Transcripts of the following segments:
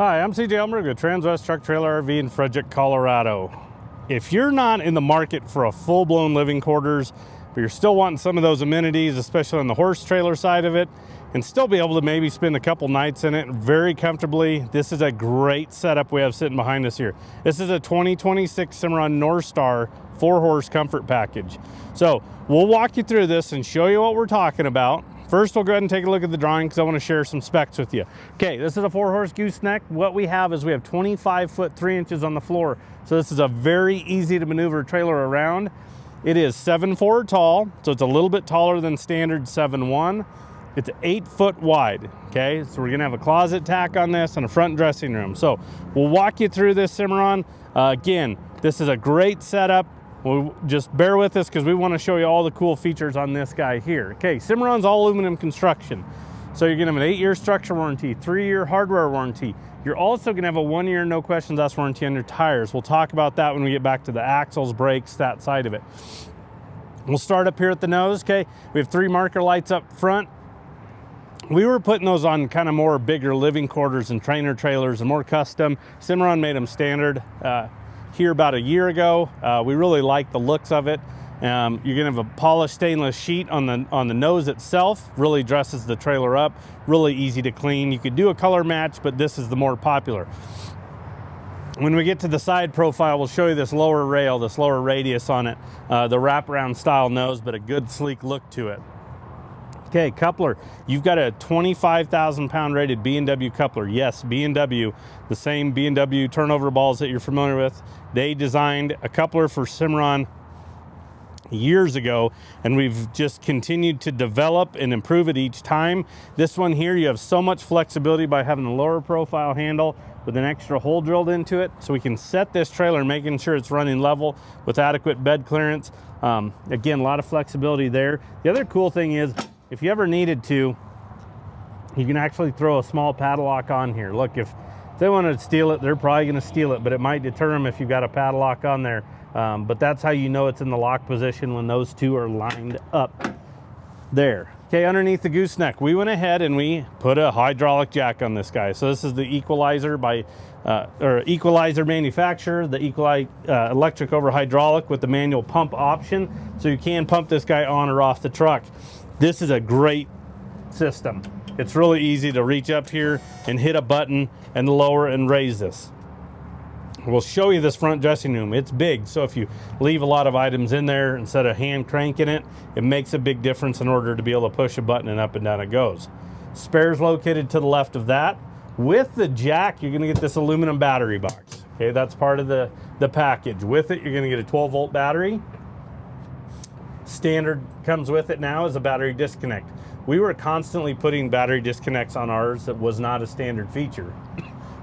Hi, I'm CJ Elmer with Transwest Truck Trailer RV in Frederick, Colorado. If you're not in the market for a full-blown living quarters, but you're still wanting some of those amenities, especially on the horse trailer side of it, and still be able to maybe spend a couple nights in it very comfortably, this is a great setup we have sitting behind us here. This is a 2026 Cimarron Norstar 4-horse comfort package. So we'll walk you through this and show you what we're talking about. First, we'll go ahead and take a look at the drawing because I want to share some specs with you. Okay, this is a 4-horse gooseneck. What we have is we have 25 foot 3 inches on the floor. So this is a very easy to maneuver trailer around. It is 7'4" tall, so it's a little bit taller than standard 7'1". It's 8 foot wide, okay? So we're gonna have a closet tack on this and a front dressing room. So we'll walk you through this Cimarron. Again, this is a great setup. Well, just bear with us because we want to show you all the cool features on this guy here. Okay, Cimarron's all aluminum construction. So you're gonna have an 8-year structure warranty, 3-year hardware warranty. You're also gonna have a 1-year no questions asked warranty on your tires. We'll talk about that when we get back to the axles, brakes, that side of it. We'll start up here at the nose, okay? We have 3 marker lights up front. We were putting those on kind of more bigger living quarters and trainer trailers and more custom. Cimarron made them standard here about a year ago. We really like the looks of it. You're gonna have a polished stainless sheet on the nose itself. Really dresses the trailer up. Really easy to clean. You could do a color match, but this is the more popular. When we get to the side profile, we'll show you this lower rail, this lower radius on it. The wraparound style nose, but a good sleek look to it. Okay, coupler. You've got a 25,000 pound rated B&W coupler. Yes, B&W, the same B&W turnover balls that you're familiar with. They designed a coupler for Cimarron years ago, and we've just continued to develop and improve it each time. This one here, you have so much flexibility by having the lower profile handle with an extra hole drilled into it, so we can set this trailer making sure it's running level with adequate bed clearance. Again, a lot of flexibility there. The other cool thing is, if you ever needed to, you can actually throw a small padlock on here. Look, if they wanted to steal it, they're probably gonna steal it, but it might deter them if you've got a padlock on there. But that's how you know it's in the lock position, when those two are lined up there. Okay, underneath the gooseneck, we went ahead and we put a hydraulic jack on this guy. So this is the equalizer by, or equalizer manufacturer, the electric over hydraulic with the manual pump option. So you can pump this guy on or off the truck. This is a great system. It's really easy to reach up here and hit a button and lower and raise this. We'll show you this front dressing room. It's big, so if you leave a lot of items in there instead of hand cranking it, it makes a big difference in order to be able to push a button and up and down it goes. Spares located to the left of that. With the jack, you're gonna get this aluminum battery box. Okay, that's part of the package. With it, you're gonna get a 12-volt battery. Standard comes with it now is a battery disconnect. We were constantly putting battery disconnects on ours that was not a standard feature.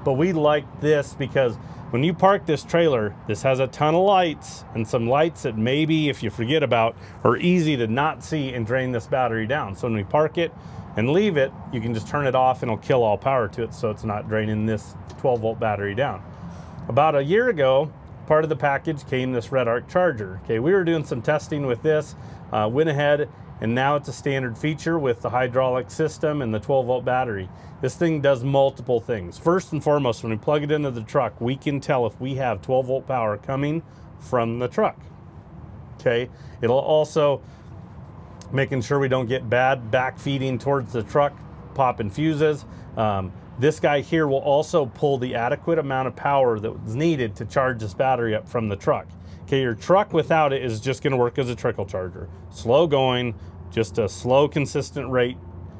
But we like this because when you park this trailer, this has a ton of lights, and some lights that maybe if you forget about are easy to not see and drain this battery down. So when we park it and leave it, you can just turn it off and it'll kill all power to it, so it's not draining this 12-volt battery down. About a year ago, part of the package came this Red Arc charger. Okay, we were doing some testing with this, went ahead, and now it's a standard feature with the hydraulic system and the 12-volt battery. This thing does multiple things. First and foremost, when we plug it into the truck, we can tell if we have 12-volt power coming from the truck. Okay, it'll also making sure we don't get bad back feeding towards the truck, popping fuses. This guy here will also pull the adequate amount of power that was needed to charge this battery up from the truck. Okay, your truck without it is just gonna work as a trickle charger. Slow going, just a slow, consistent rate.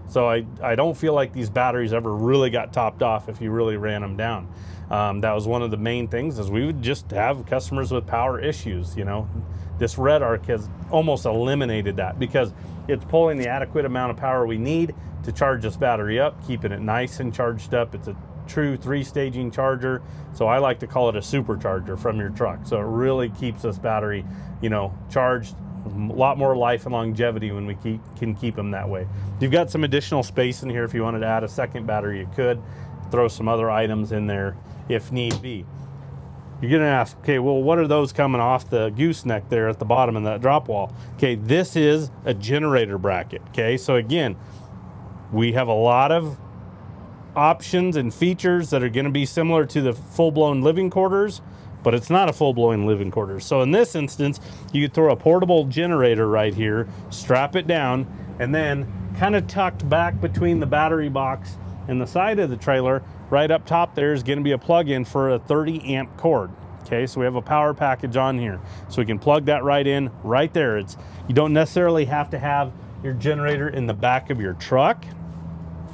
So I don't feel like these batteries ever really got topped off if you really ran them down. That was one of the main things, is we would just have customers with power issues, you know. This Red Arc has almost eliminated that because it's pulling the adequate amount of power we need to charge this battery up, keeping it nice and charged up. It's a true 3-staging charger, so I like to call it a supercharger from your truck. So it really keeps this battery, you know, charged. A lot more life and longevity when we can keep them that way. You've got some additional space in here. If you wanted to add a second battery, you could throw some other items in there if need be. You're gonna ask, okay, well, what are those coming off the gooseneck there at the bottom of that drop wall? Okay, this is a generator bracket. Okay, so again, we have a lot of options and features that are going to be similar to the full-blown living quarters, but it's not a full-blown living quarters. So in this instance, you could throw a portable generator right here, strap it down, and then kind of tucked back between the battery box and the side of the trailer, right up top there is going to be a plug-in for a 30 amp cord. Okay, so we have a power package on here, so we can plug that right in right there. You don't necessarily have to have your generator in the back of your truck,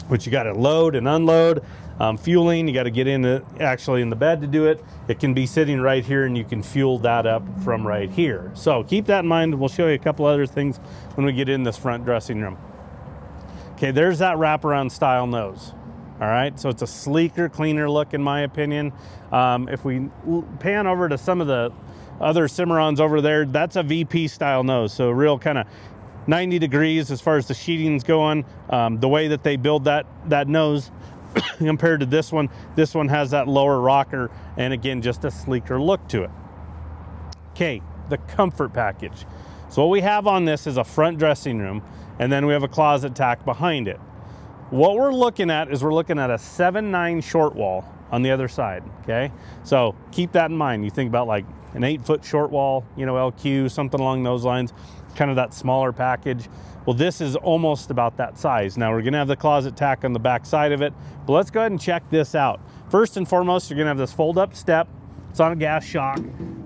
which you got to load and unload. Fueling, you got to get actually in the bed to do it. It can be sitting right here, and you can fuel that up from right here. So keep that in mind. We'll show you a couple other things when we get in this front dressing room. Okay, there's that wraparound style nose. All right, so it's a sleeker, cleaner look in my opinion. If we pan over to some of the other Cimarrons over there, that's a VP style nose. So real kind of 90 degrees as far as the sheeting's going. The way that they build that nose compared to this one has that lower rocker, and again, just a sleeker look to it. Okay, the comfort package. So what we have on this is a front dressing room, and then we have a closet tack behind it. What we're looking at is we're looking at a 7'9" short wall on the other side, okay? So keep that in mind. You think about like an 8-foot short wall, you know, LQ, something along those lines, kind of that smaller package. Well, this is almost about that size. Now we're gonna have the closet tack on the back side of it, but let's go ahead and check this out. First and foremost, you're gonna have this fold-up step. It's on a gas shock,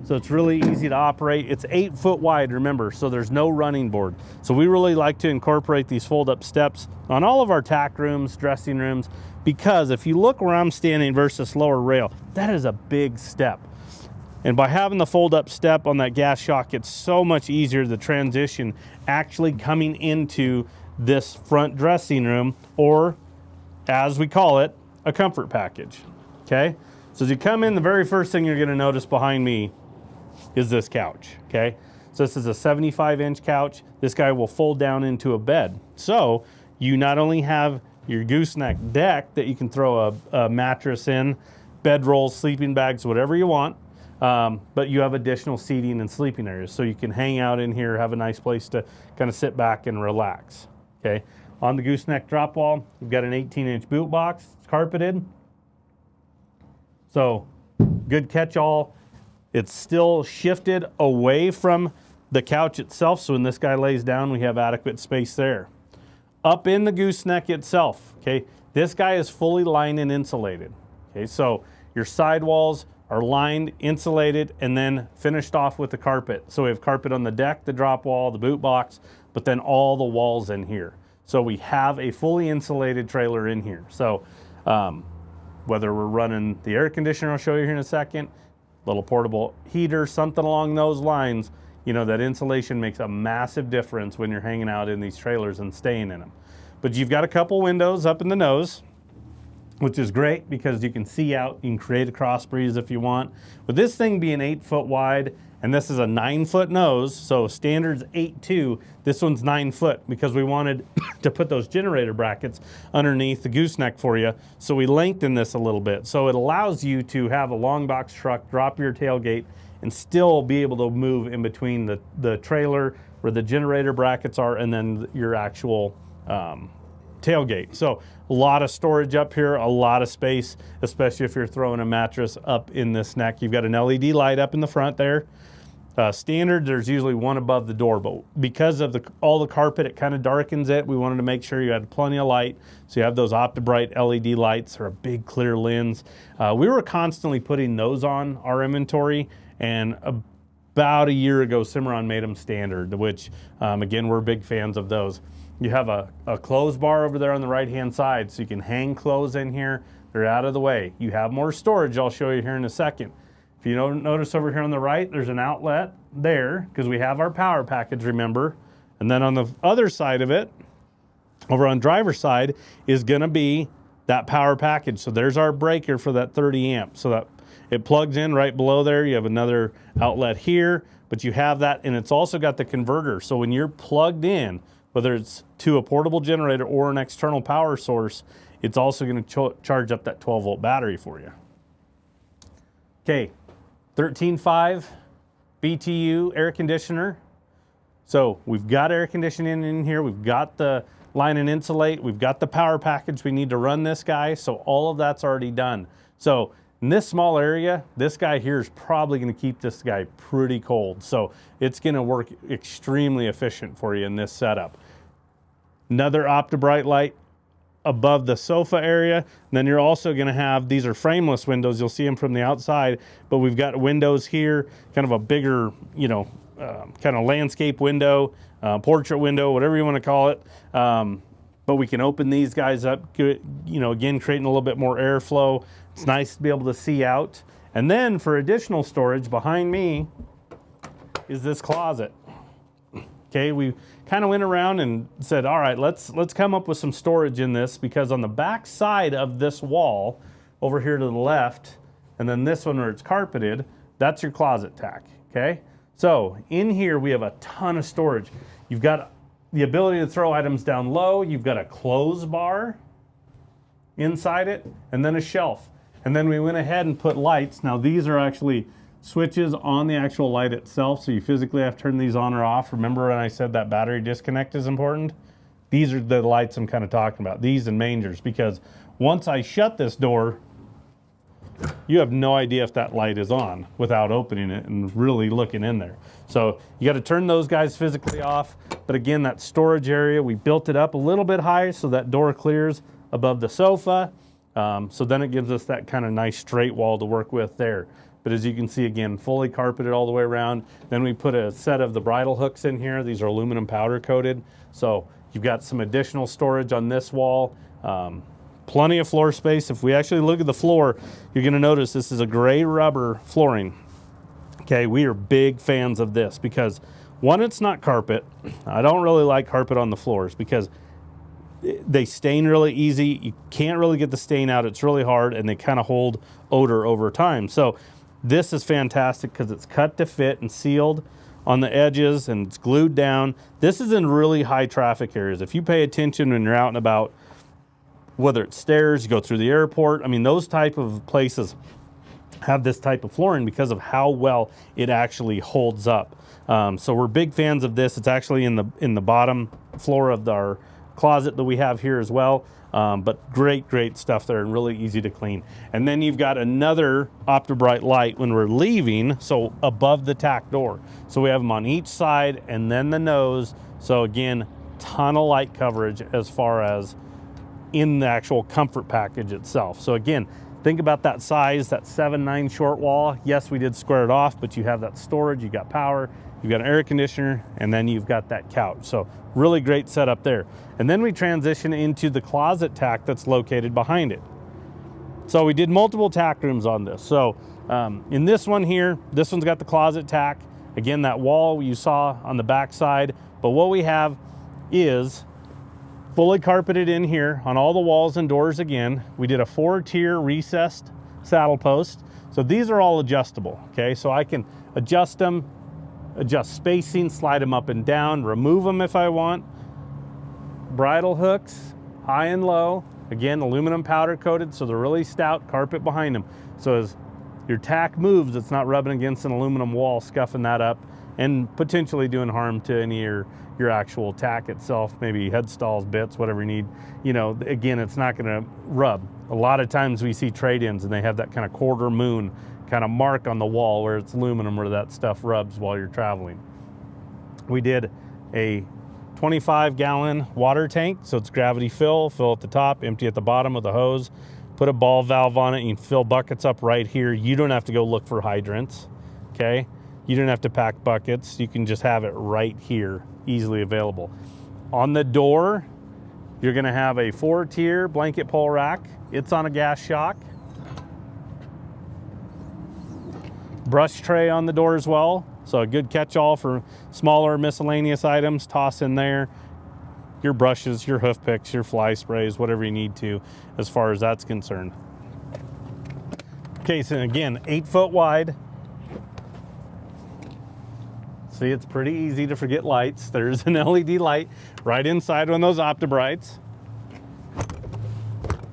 so it's really easy to operate. It's 8 foot wide, remember, so there's no running board. So we really like to incorporate these fold-up steps on all of our tack rooms, dressing rooms, because if you look where I'm standing versus lower rail, that is a big step. And by having the fold-up step on that gas shock, it's so much easier to transition actually coming into this front dressing room, or as we call it, a comfort package, okay? So as you come in, the very first thing you're gonna notice behind me is this couch, okay? So this is a 75-inch couch. This guy will fold down into a bed. So you not only have your gooseneck deck that you can throw a mattress in, bedrolls, sleeping bags, whatever you want, but you have additional seating and sleeping areas. So you can hang out in here, have a nice place to kind of sit back and relax, okay? On the gooseneck drop wall, you've got an 18-inch boot box. It's carpeted. So good catch-all. It's still shifted away from the couch itself, so when this guy lays down, we have adequate space there. Up in the gooseneck itself, okay, this guy is fully lined and insulated. Okay, so your sidewalls are lined, insulated, and then finished off with the carpet. So we have carpet on the deck, the drop wall, the boot box, but then all the walls in here. So we have a fully insulated trailer in here. So whether we're running the air conditioner, I'll show you here in a second, little portable heater, something along those lines, you know, that insulation makes a massive difference when you're hanging out in these trailers and staying in them. But you've got a couple windows up in the nose, which is great because you can see out, you can create a cross breeze if you want. With this thing being 8 foot wide, and this is a 9 foot nose, so standard's 8'2", this one's 9 foot because we wanted to put those generator brackets underneath the gooseneck for you. So we lengthened this a little bit. So it allows you to have a long box truck, drop your tailgate, and still be able to move in between the trailer where the generator brackets are and then your actual tailgate. So a lot of storage up here, a lot of space, especially if you're throwing a mattress up in this neck. You've got an LED light up in the front there. Standard, there's usually one above the door, but because of all the carpet, it kind of darkens it. We wanted to make sure you had plenty of light. So you have those OptiBrite LED lights or a big clear lens. We were constantly putting those on our inventory, and about a year ago, Cimarron made them standard, which again, we're big fans of those. You have a clothes bar over there on the right-hand side, so you can hang clothes in here. They're out of the way. You have more storage, I'll show you here in a second. If you notice over here on the right, there's an outlet there because we have our power package, remember? And then on the other side of it, over on driver's side, is gonna be that power package. So there's our breaker for that 30 amp. So that it plugs in right below there. You have another outlet here, but you have that, and it's also got the converter. So when you're plugged in, whether it's to a portable generator or an external power source, it's also going to charge up that 12-volt battery for you. Okay, 13.5 BTU air conditioner. So we've got air conditioning in here. We've got the line and insulate. We've got the power package we need to run this guy. So all of that's already done. So in this small area, this guy here is probably going to keep this guy pretty cold. So it's going to work extremely efficient for you in this setup. Another OptiBrite light above the sofa area. And then you're also going to have, these are frameless windows. You'll see them from the outside, but we've got windows here, kind of a bigger, you know, kind of landscape window, portrait window, whatever you want to call it. But we can open these guys up, you know, again, creating a little bit more airflow. It's nice to be able to see out. And then for additional storage behind me is this closet. Okay, we kind of went around and said, all right, let's come up with some storage in this, because on the back side of this wall over here to the left, and then this one where it's carpeted, that's your closet tack, okay? So in here we have a ton of storage. You've got the ability to throw items down low. You've got a clothes bar inside it, and then a shelf. And then we went ahead and put lights. Now these are actually switches on the actual light itself, so you physically have to turn these on or off. Remember when I said that battery disconnect is important? These are the lights I'm kind of talking about, these and mangers, because once I shut this door, you have no idea if that light is on without opening it and really looking in there. So you got to turn those guys physically off. But again, that storage area, we built it up a little bit high so that door clears above the sofa. So then it gives us that kind of nice straight wall to work with there. But as you can see, again, fully carpeted all the way around. Then we put a set of the bridle hooks in here. These are aluminum powder coated. So you've got some additional storage on this wall. Plenty of floor space. If we actually look at the floor, you're going to notice this is a gray rubber flooring. Okay, we are big fans of this because, one, it's not carpet. I don't really like carpet on the floors because they stain really easy. You can't really get the stain out. It's really hard, and they kind of hold odor over time. So this is fantastic because it's cut to fit and sealed on the edges, and it's glued down. This is in really high traffic areas. If you pay attention when you're out and about, whether it's stairs, you go through the airport, I mean, those type of places have this type of flooring because of how well it actually holds up. So we're big fans of this. It's actually in the bottom floor of our closet that we have here as well. But great stuff there and really easy to clean. And then you've got another OptiBrite light when we're leaving, so above the tack door. So we have them on each side and then the nose. So again, ton of light coverage as far as in the actual comfort package itself. So again, think about that size, that 7'9" short wall. Yes, we did square it off, but you have that storage, you got power, you've got an air conditioner, and then you've got that couch. So really great setup there. And then we transition into the closet tack that's located behind it. So we did multiple tack rooms on this. So in this one here, this one's got the closet tack. Again, that wall you saw on the back side. But what we have is fully carpeted in here on all the walls and doors. Again, we did a 4-tier recessed saddle post. So these are all adjustable, okay? So I can adjust them, adjust spacing, slide them up and down, remove them if I want. Bridle hooks, high and low. Again, aluminum powder coated, so they're really stout, carpet behind them. So as your tack moves, it's not rubbing against an aluminum wall, scuffing that up, and potentially doing harm to any of your actual tack itself, maybe head stalls, bits, whatever you need. You know, again, it's not gonna rub. A lot of times we see trade-ins and they have that kind of quarter moon kind of mark on the wall where it's aluminum, where that stuff rubs while you're traveling. We did a 25-gallon water tank, so it's gravity fill at the top, empty at the bottom with a hose. Put a ball valve on it, you can fill buckets up right here. You don't have to go look for hydrants, okay? You don't have to pack buckets. You can just have it right here, easily available. On the door, you're gonna have a 4-tier blanket pole rack. It's on a gas shock. Brush tray on the door as well. So a good catch-all for smaller miscellaneous items. Toss in there your brushes, your hoof picks, your fly sprays, whatever you need to as far as that's concerned. Okay, so again, 8 foot wide. See, it's pretty easy to forget lights. There's an LED light right inside one of those OptiBrites.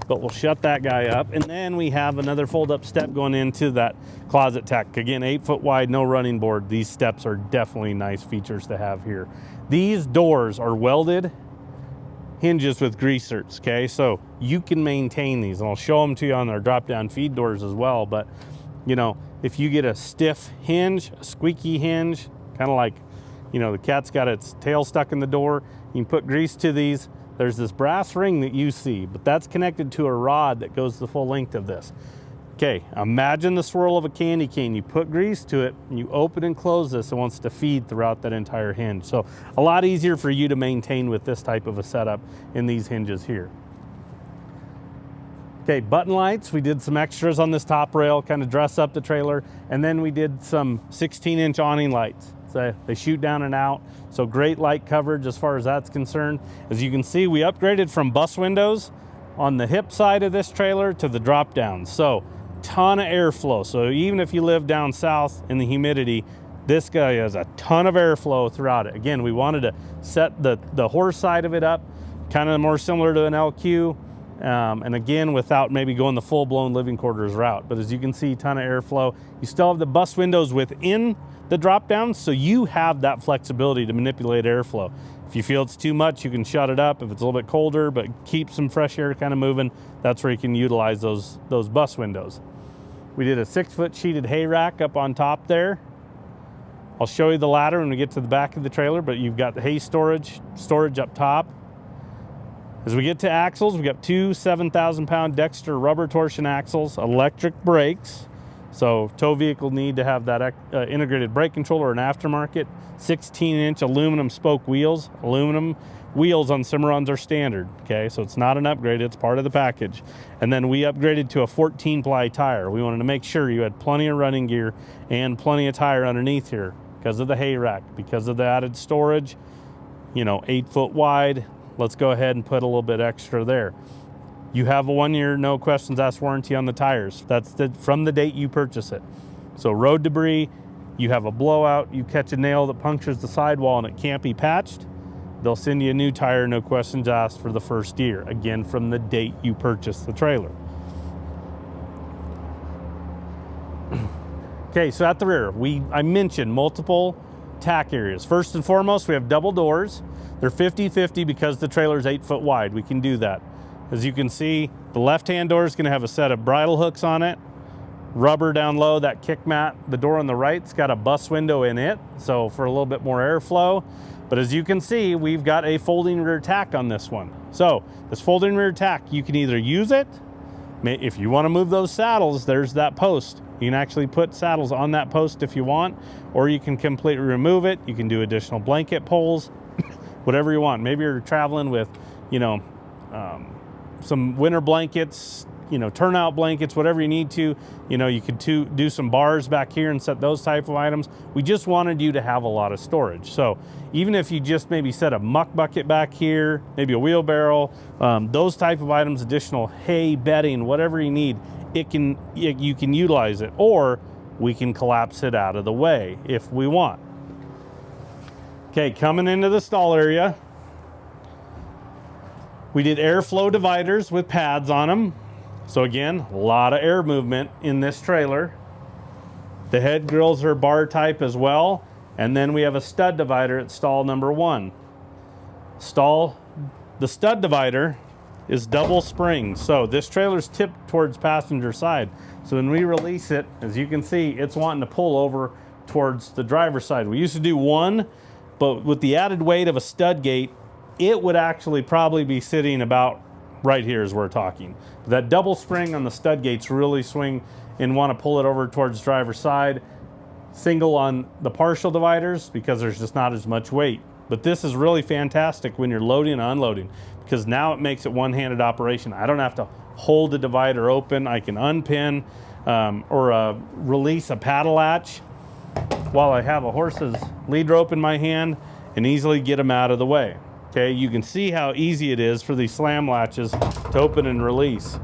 but we'll shut that guy up. And then we have another fold-up step going into that closet tack. Again, 8 foot wide, no running board. These steps are definitely nice features to have here. These doors are welded hinges with greasers, okay? So you can maintain these, and I'll show them to you on our drop-down feed doors as well. But, you know, if you get a stiff hinge, a squeaky hinge, kind of like, you know, the cat's got its tail stuck in the door, you can put grease to these. There's this brass ring that you see, but that's connected to a rod that goes the full length of this. Okay, imagine the swirl of a candy cane. You put grease to it, and you open and close this, and wants to feed throughout that entire hinge. So a lot easier for you to maintain with this type of a setup in these hinges here. Okay, button lights. We did some extras on this top rail, kind of dress up the trailer, and then we did some 16-inch awning lights. So they shoot down and out, so great light coverage as far as that's concerned. As you can see, we upgraded from bus windows on the hip side of this trailer to the drop down. So ton of airflow. So even if you live down south in the humidity, this guy has a ton of airflow throughout it. Again, we wanted to set the horse side of it up kind of more similar to an LQ, and again, without maybe going the full-blown living quarters route. But as you can see, ton of airflow. You still have the bus windows within the drop down, so you have that flexibility to manipulate airflow. If you feel it's too much, you can shut it up. If it's a little bit colder but keep some fresh air kind of moving, that's where you can utilize those bus windows. We did a 6-foot sheeted hay rack up on top there. I'll show you the ladder when we get to the back of the trailer, but you've got the hay storage up top. As we get to axles, we've got two 7,000-pound Dexter rubber torsion axles, electric brakes. So tow vehicle need to have that integrated brake controller, an aftermarket, 16-inch aluminum spoke wheels. Aluminum wheels on Cimarrons are standard, okay? So it's not an upgrade, it's part of the package. And then we upgraded to a 14-ply tire. We wanted to make sure you had plenty of running gear and plenty of tire underneath here because of the hay rack, because of the added storage, you know, 8 foot wide. Let's go ahead and put a little bit extra there. You have a 1-year, no questions asked warranty on the tires. That's from the date you purchase it. So road debris, you have a blowout, you catch a nail that punctures the sidewall and it can't be patched, they'll send you a new tire, no questions asked for the first year. Again, from the date you purchase the trailer. Okay, so at the rear, I mentioned multiple tack areas. First and foremost, we have double doors. They're 50-50 because the trailer is 8 foot wide. We can do that. As you can see, the left-hand door is going to have a set of bridle hooks on it, rubber down low, that kick mat. The door on the right's got a bus window in it, so for a little bit more airflow. But as you can see, we've got a folding rear tack on this one. So this folding rear tack, you can either use it, if you want to move those saddles, there's that post. You can actually put saddles on that post if you want, or you can completely remove it. You can do additional blanket poles, whatever you want. Maybe you're traveling with, you know, some winter blankets, you know, turnout blankets, whatever you need to. You know, you could do some bars back here and set those type of items. We just wanted you to have a lot of storage. So even if you just maybe set a muck bucket back here, maybe a wheelbarrow, those type of items, additional hay, bedding, whatever you need, you can utilize it, or we can collapse it out of the way if we want. Okay, coming into the stall area, we did airflow dividers with pads on them. So again, a lot of air movement in this trailer. The head grills are bar type as well. And then we have a stud divider at stall number 1. The stud divider is double spring. So this trailer's tipped towards passenger side. So when we release it, as you can see, it's wanting to pull over towards the driver's side. We used to do one, but with the added weight of a stud gate, it would actually probably be sitting about right here as we're talking. That double spring on the stud gates really swing and want to pull it over towards driver's side. Single on the partial dividers because there's just not as much weight. But this is really fantastic when you're loading and unloading because now it makes it one-handed operation. I don't have to hold the divider open. I can unpin or release a paddle latch while I have a horse's lead rope in my hand and easily get them out of the way. Okay, you can see how easy it is for these slam latches to open and release.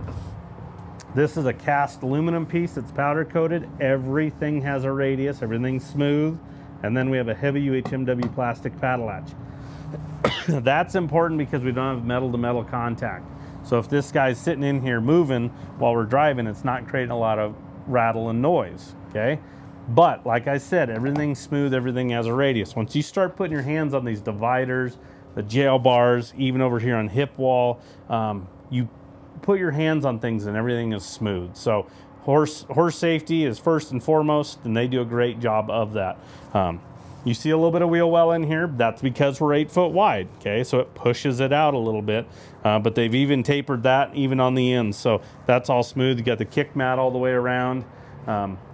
This is a cast aluminum piece that's powder coated. Everything has a radius, everything's smooth. And then we have a heavy UHMW plastic paddle latch. That's important because we don't have metal to metal contact. So if this guy's sitting in here moving while we're driving, it's not creating a lot of rattle and noise, okay? But like I said, everything's smooth, everything has a radius. Once you start putting your hands on these dividers, the jail bars, even over here on hip wall, you put your hands on things and everything is smooth. So horse safety is first and foremost, and they do a great job of that. You see a little bit of wheel well in here. That's because we're 8 foot wide, okay? So it pushes it out a little bit, but they've even tapered that even on the ends. So that's all smooth. You got the kick mat all the way around.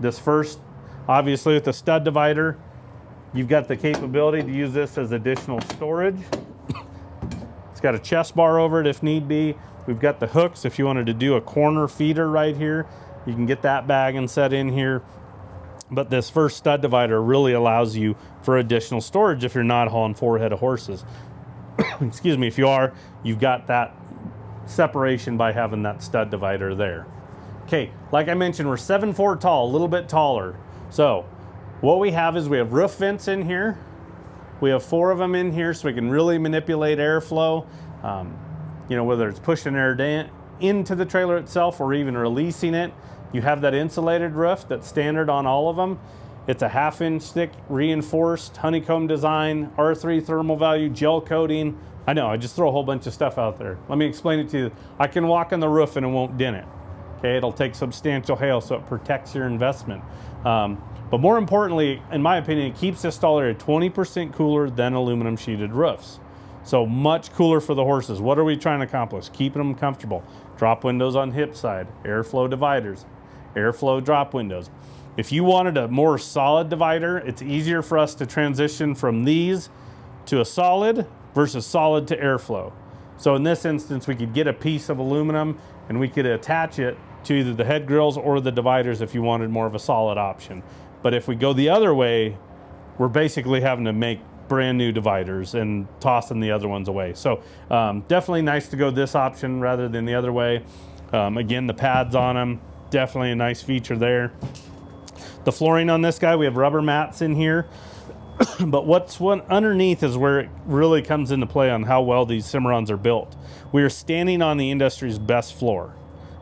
This first, obviously with the stud divider, you've got the capability to use this as additional storage. It's got a chest bar over it if need be. We've got the hooks if you wanted to do a corner feeder right here. You can get that bag and set in here. But this first stud divider really allows you for additional storage if you're not hauling 4 head of horses. Excuse me, if you are, you've got that separation by having that stud divider there. Okay, like I mentioned, we're 7'4" tall, a little bit taller. So what we have is we have roof vents in here. We have 4 of them in here so we can really manipulate airflow. You know, whether it's pushing air into the trailer itself or even releasing it. You have that insulated roof that's standard on all of them. It's a 1/2 inch thick reinforced honeycomb design, R3 thermal value, gel coating. I know, I just throw a whole bunch of stuff out there. Let me explain it to you. I can walk on the roof and it won't dent it. Okay, it'll take substantial hail, so it protects your investment. But more importantly, in my opinion, it keeps this stall area 20% cooler than aluminum sheeted roofs. So much cooler for the horses. What are we trying to accomplish? Keeping them comfortable. Drop windows on hip side, airflow dividers, airflow drop windows. If you wanted a more solid divider, it's easier for us to transition from these to a solid versus solid to airflow. So in this instance, we could get a piece of aluminum and we could attach it to either the head grills or the dividers if you wanted more of a solid option. But if we go the other way, we're basically having to make brand new dividers and tossing the other ones away. So definitely nice to go this option rather than the other way. Again, the pads on them, definitely a nice feature there. The flooring on this guy, we have rubber mats in here. But what's underneath is where it really comes into play on how well these Cimarrons are built. We are standing on the industry's best floor.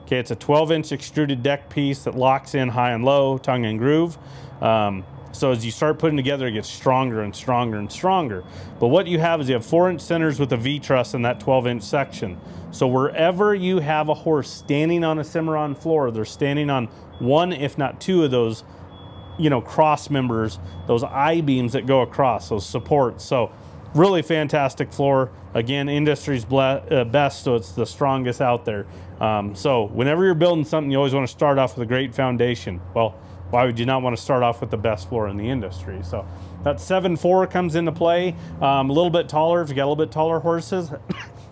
Okay, it's a 12-inch extruded deck piece that locks in high and low, tongue and groove. So as you start putting together, it gets stronger and stronger and stronger. But what you have is you have 4-inch centers with a V-truss in that 12-inch section. So wherever you have a horse standing on a Cimarron floor, they're standing on 1, if not 2 of those, you know, cross members, those I-beams that go across, those supports. So really fantastic floor. Again, industry's best, so it's the strongest out there. So whenever you're building something, you always want to start off with a great foundation. Well, why would you not want to start off with the best floor in the industry? So that 7'4" comes into play. A little bit taller, if you got a little bit taller horses,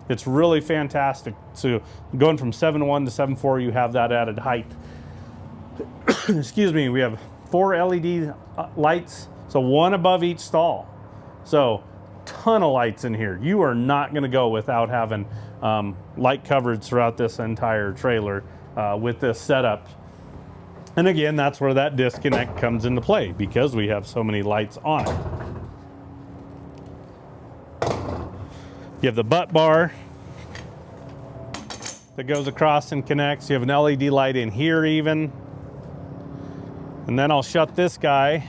it's really fantastic. So going from 7'1" to 7'4", you have that added height. Excuse me, we have 4 LED lights, so 1 above each stall. So ton of lights in here. You are not going to go without having light coverage throughout this entire trailer with this setup. And again, that's where that disconnect comes into play because we have so many lights on it. You have the butt bar that goes across and connects. You have an LED light in here even. And then I'll shut this guy.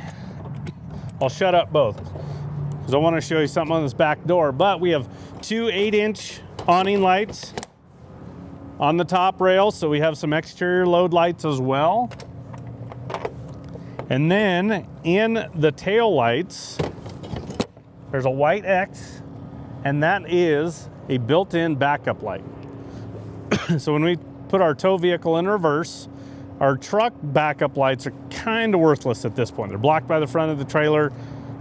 I'll shut up both because I want to show you something on this back door. But we have 2 8-inch awning lights on the top rail. So we have some exterior load lights as well. And then in the tail lights, there's a white X, and that is a built-in backup light. So when we put our tow vehicle in reverse, our truck backup lights are kind of worthless at this point. They're blocked by the front of the trailer.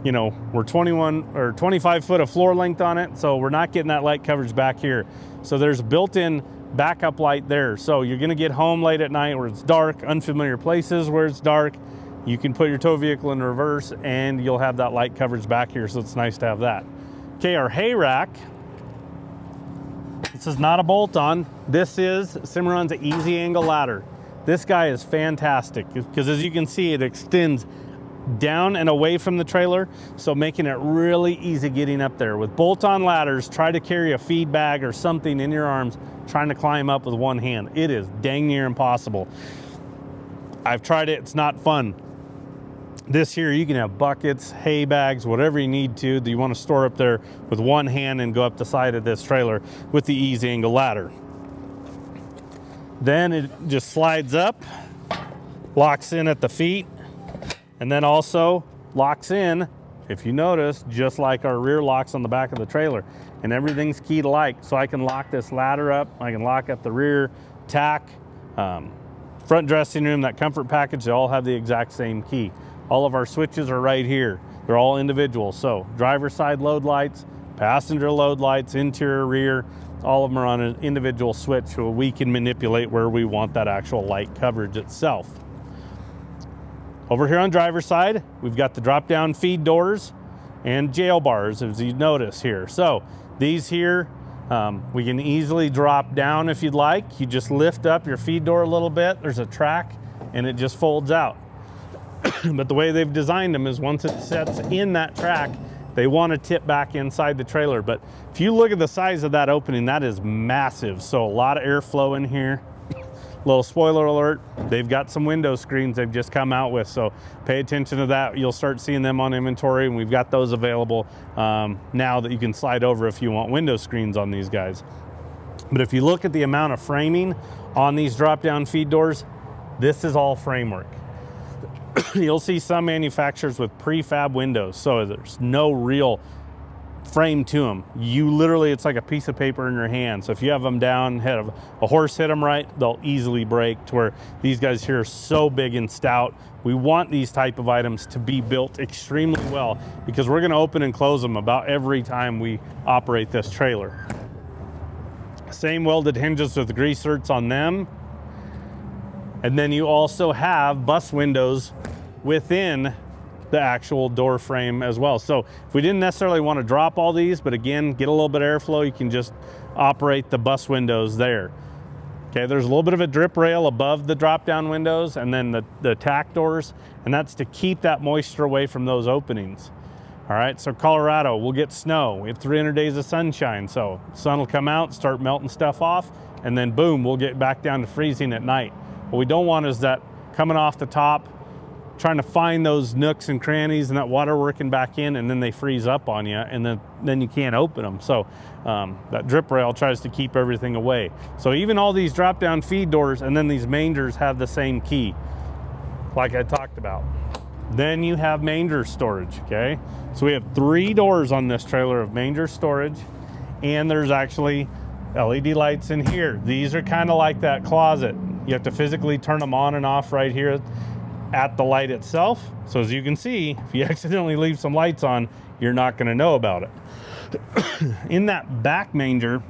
You know, we're 21 or 25 foot of floor length on it, so we're not getting that light coverage back here. So there's a built-in backup light there. So you're gonna get home late at night where it's dark, unfamiliar places where it's dark. You can put your tow vehicle in reverse and you'll have that light coverage back here, so it's nice to have that. Okay, our hay rack. This is not a bolt-on. This is Cimarron's easy angle ladder. This guy is fantastic because as you can see, it extends down and away from the trailer, so making it really easy getting up there. With bolt-on ladders, try to carry a feed bag or something in your arms, trying to climb up with one hand. It is dang near impossible. I've tried it, it's not fun. This here, you can have buckets, hay bags, whatever you need to that you want to store up there with one hand and go up the side of this trailer with the easy angle ladder. Then it just slides up, locks in at the feet, and then also locks in, if you notice, just like our rear locks on the back of the trailer. And everything's keyed alike. So I can lock this ladder up, I can lock up the rear tack, front dressing room, that comfort package, they all have the exact same key. All of our switches are right here. They're all individual. So driver's side load lights, passenger load lights, interior, rear, all of them are on an individual switch, so we can manipulate where we want that actual light coverage itself. Over here on driver's side, we've got the drop down feed doors and jail bars, as you notice here. So these here, we can easily drop down if you'd like. You just lift up your feed door a little bit, there's a track, and it just folds out. But the way they've designed them is once it sets in that track, they want to tip back inside the trailer. But if you look at the size of that opening, that is massive. So a lot of airflow in here. Little spoiler alert, they've got some window screens they've just come out with, so pay attention to that. You'll start seeing them on inventory, and we've got those available now that you can slide over if you want window screens on these guys. But if you look at the amount of framing on these drop-down feed doors, this is all framework. You'll see some manufacturers with prefab windows, so there's no real frame to them. You literally, it's like a piece of paper in your hand. So if you have them down, have a horse hit them right, they'll easily break. To where these guys here are so big and stout. We want these type of items to be built extremely well, because we're going to open and close them about every time we operate this trailer. Same welded hinges with the greaserts on them. And then you also have bus windows within the actual door frame as well. So if we didn't necessarily want to drop all these, but again, get a little bit of airflow, you can just operate the bus windows there. Okay, there's a little bit of a drip rail above the drop down windows, and then the tack doors, and that's to keep that moisture away from those openings. All right, so Colorado, we'll get snow. We have 300 days of sunshine, so sun will come out, start melting stuff off, and then boom, we'll get back down to freezing at night. What we don't want is that coming off the top, trying to find those nooks and crannies and that water working back in, and then they freeze up on you, and then you can't open them. So that drip rail tries to keep everything away. So even all these drop down feed doors and then these mangers have the same key, like I talked about. Then you have manger storage, okay? So we have 3 doors on this trailer of manger storage, and there's actually LED lights in here. These are kind of like that closet. You have to physically turn them on and off right here at the light itself. So as you can see, if you accidentally leave some lights on, you're not going to know about it. In that back manger,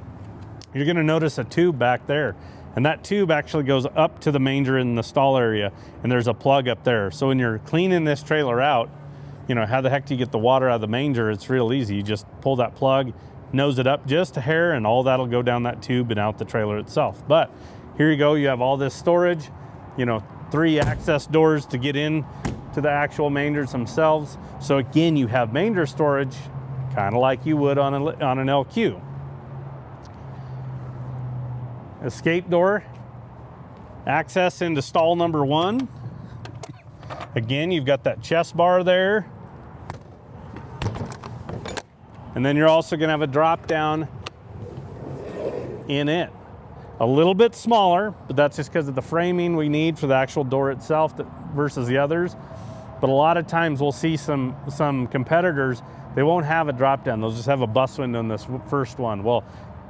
you're going to notice a tube back there, and that tube actually goes up to the manger in the stall area, and there's a plug up there. So when you're cleaning this trailer out, you know, how the heck do you get the water out of the manger? It's real easy. You just pull that plug, nose it up just a hair, and all that'll go down that tube and out the trailer itself. But here you go, you have all this storage, you know, 3 access doors to get in to the actual mangers themselves. So again, you have manger storage, kind of like you would on an LQ. Escape door, access into stall number 1. Again, you've got that chest bar there. And then you're also gonna have a drop down in it. A little bit smaller, but that's just because of the framing we need for the actual door itself versus the others. But a lot of times we'll see some competitors, they won't have a drop down. They'll just have a bus window in this first one. Well,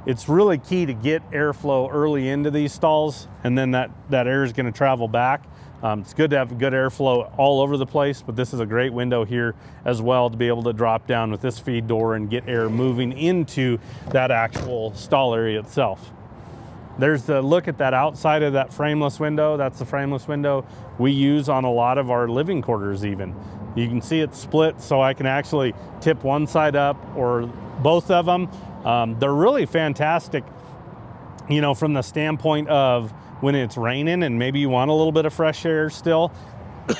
it's really key to get airflow early into these stalls, and then that air is going to travel back. It's good to have good airflow all over the place, but this is a great window here as well to be able to drop down with this feed door and get air moving into that actual stall area itself. There's the look at that outside of that frameless window. That's the frameless window we use on a lot of our living quarters even. You can see it split, so I can actually tip one side up or both of them. They're really fantastic, you know, from the standpoint of when it's raining and maybe you want a little bit of fresh air still.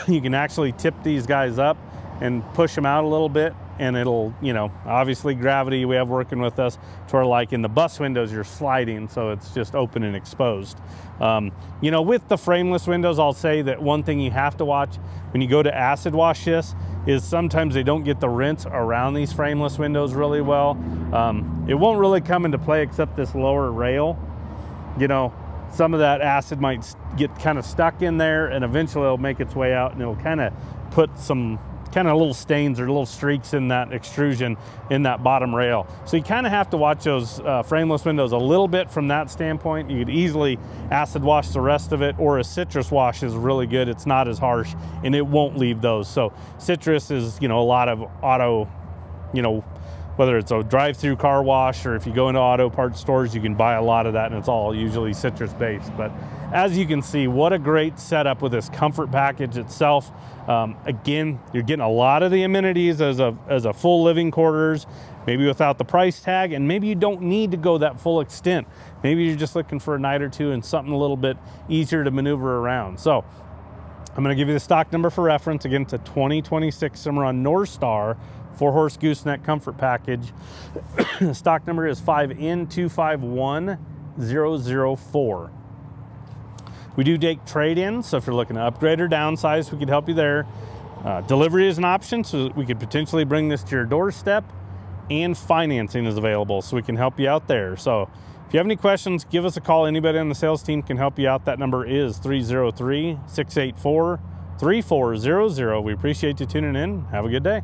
You can actually tip these guys up and push them out a little bit, and it'll, you know, obviously gravity we have working with us to where, like in the bus windows, you're sliding, so it's just open and exposed. You know, with the frameless windows, I'll say that one thing you have to watch when you go to acid wash this is sometimes they don't get the rinse around these frameless windows really well. It won't really come into play except this lower rail. You know, some of that acid might get kind of stuck in there, and eventually it'll make its way out, and it'll kind of put some kind of little stains or little streaks in that extrusion in that bottom rail. So you kind of have to watch those frameless windows a little bit from that standpoint. You could easily acid wash the rest of it, or a citrus wash is really good. It's not as harsh and it won't leave those. So citrus is, you know, a lot of auto, you know, whether it's a drive-through car wash or if you go into auto parts stores, you can buy a lot of that, and it's all usually citrus based. But as you can see, what a great setup with this comfort package itself. Again, you're getting a lot of the amenities as a full living quarters, maybe without the price tag, and maybe you don't need to go that full extent. Maybe you're just looking for a night or two and something a little bit easier to maneuver around. So I'm going to give you the stock number for reference. Again, it's a 2026 Cimarron Norstar 4-horse gooseneck comfort package. Stock number is 5N251004. We do take trade-ins, so if you're looking to upgrade or downsize, we could help you there. Delivery is an option, so we could potentially bring this to your doorstep, and financing is available, so we can help you out there. So if you have any questions, give us a call. Anybody on the sales team can help you out. That number is 303-684-3400. We appreciate you tuning in. Have a good day.